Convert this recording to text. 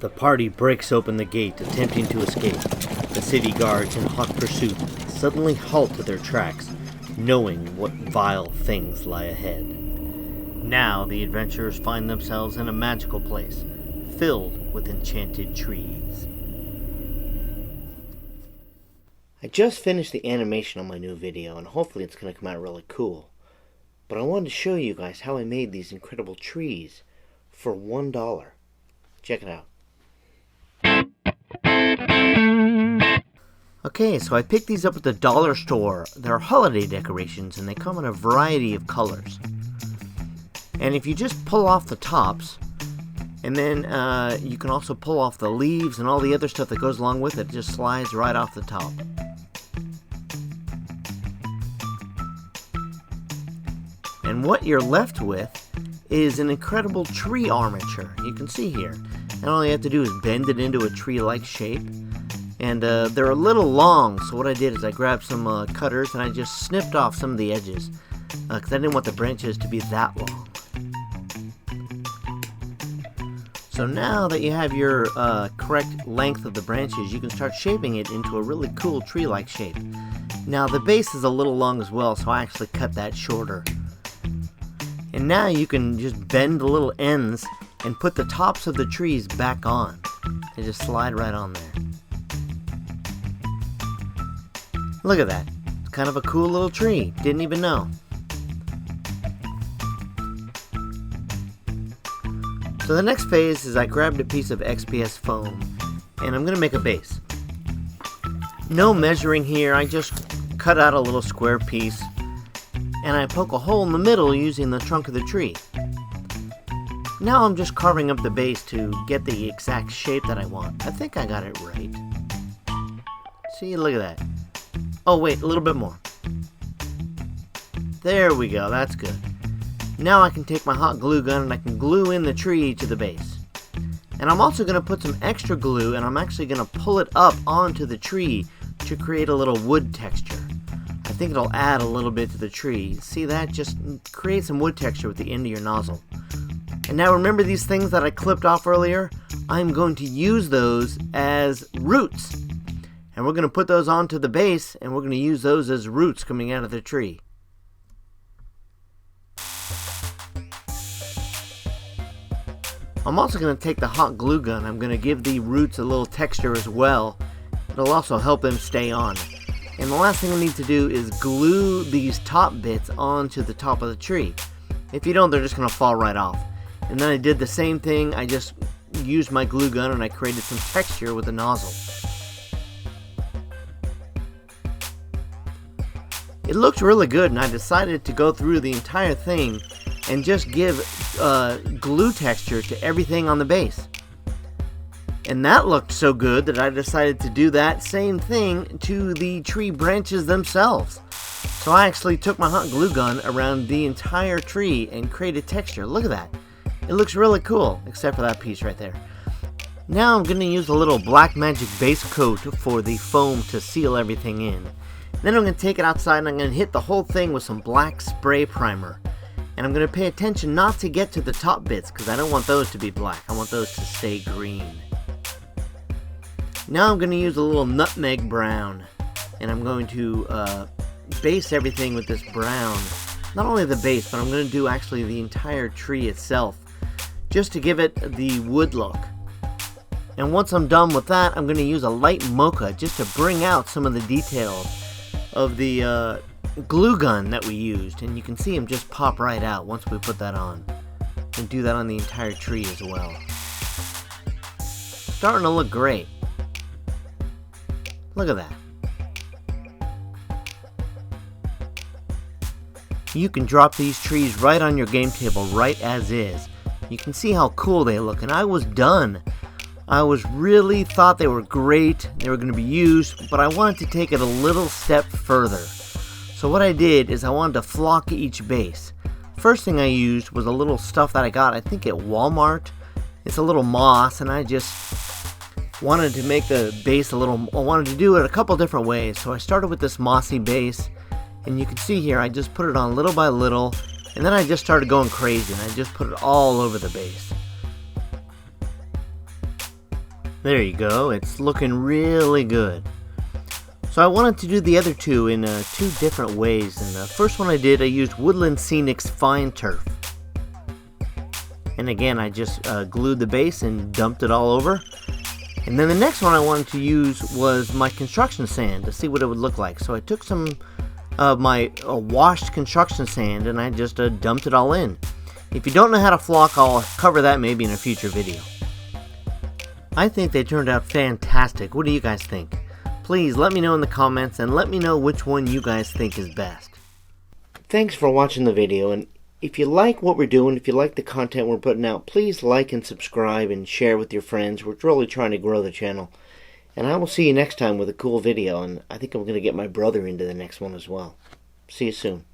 The party breaks open the gate, attempting to escape. The city guards in hot pursuit suddenly halt to their tracks, knowing what vile things lie ahead. Now the adventurers find themselves in a magical place, filled with enchanted trees. I just finished the animation on my new video, and hopefully it's going to come out really cool. But I wanted to show you guys how I made these incredible trees for $1. Check it out. Okay, so I picked these up at the dollar store. They're holiday decorations, and they come in a variety of colors. And if you just pull off the tops, and then you can also pull off the leaves and all the other stuff that goes along with it, it just slides right off the top. And what you're left with is an incredible tree armature. You can see here. And all you have to do is bend it into a tree-like shape. And they're a little long, so what I did is I grabbed some cutters and I just snipped off some of the edges because I didn't want the branches to be that long. So now that you have your correct length of the branches, you can start shaping it into a really cool tree-like shape. Now the base is a little long as well, so I actually cut that shorter. And now you can just bend the little ends and put the tops of the trees back on. They just slide right on there. Look at that. It's kind of a cool little tree. Didn't even know. So the next phase is I grabbed a piece of XPS foam and I'm going to make a base. No measuring here. I just cut out a little square piece and I poke a hole in the middle using the trunk of the tree. Now I'm just carving up the base to get the exact shape that I want. I think I got it right. See, look at that. Oh wait, a little bit more. There we go, that's good. Now I can take my hot glue gun and I can glue in the tree to the base. And I'm also going to put some extra glue and I'm actually going to pull it up onto the tree to create a little wood texture. I think it'll add a little bit to the tree. See that? Just create some wood texture with the end of your nozzle. And now remember these things that I clipped off earlier? I'm going to use those as roots. And we're going to put those onto the base and we're going to use those as roots coming out of the tree. I'm also going to take the hot glue gun. I'm going to give the roots a little texture as well. It'll also help them stay on. And the last thing we need to do is glue these top bits onto the top of the tree. If you don't, they're just going to fall right off. And then I did the same thing. I just used my glue gun and I created some texture with the nozzle. It looked really good and I decided to go through the entire thing and just give glue texture to everything on the base. And that looked so good that I decided to do that same thing to the tree branches themselves. So I actually took my hot glue gun around the entire tree and created texture. Look at that. It looks really cool, except for that piece right there. Now I'm going to use a little black magic base coat for the foam to seal everything in. Then I'm going to take it outside and I'm going to hit the whole thing with some black spray primer. And I'm going to pay attention not to get to the top bits because I don't want those to be black. I want those to stay green. Now I'm going to use a little nutmeg brown. And I'm going to base everything with this brown. Not only the base, but I'm going to do actually the entire tree itself. Just to give it the wood look. And once I'm done with that, I'm going to use a light mocha just to bring out some of the details of the glue gun that we used. And you can see them just pop right out once we put that on. And do that on the entire tree as well. Starting to look great. Look at that. You can drop these trees right on your game table right as is. You can see how cool they look, and I was done. I really thought they were great, they were going to be used, but I wanted to take it a little step further. So what I did is I wanted to flock each base. First thing I used was a little stuff that I got, I think at Walmart. It's a little moss, and I just wanted to make the base a little, I wanted to do it a couple different ways. So I started with this mossy base, and you can see here I just put it on little by little, and then I just started going crazy and I just put it all over the base. There you go. It's looking really good. So I wanted to do the other two in two different ways. And the first one I used Woodland Scenic's Fine Turf. And again, I just glued the base and dumped it all over. And then the next one I wanted to use was my construction sand to see what it would look like. So I took some of my washed construction sand and I just dumped it all in. If you don't know how to flock, I'll cover that maybe in a future video. I think they turned out fantastic. What do you guys think? Please let me know in the comments and let me know which one you guys think is best. Thanks for watching the video, and if you like what we're doing, if you like the content we're putting out, please like and subscribe and share with your friends. We're really trying to grow the channel. And I will see you next time with a cool video, and I think I'm going to get my brother into the next one as well. See you soon.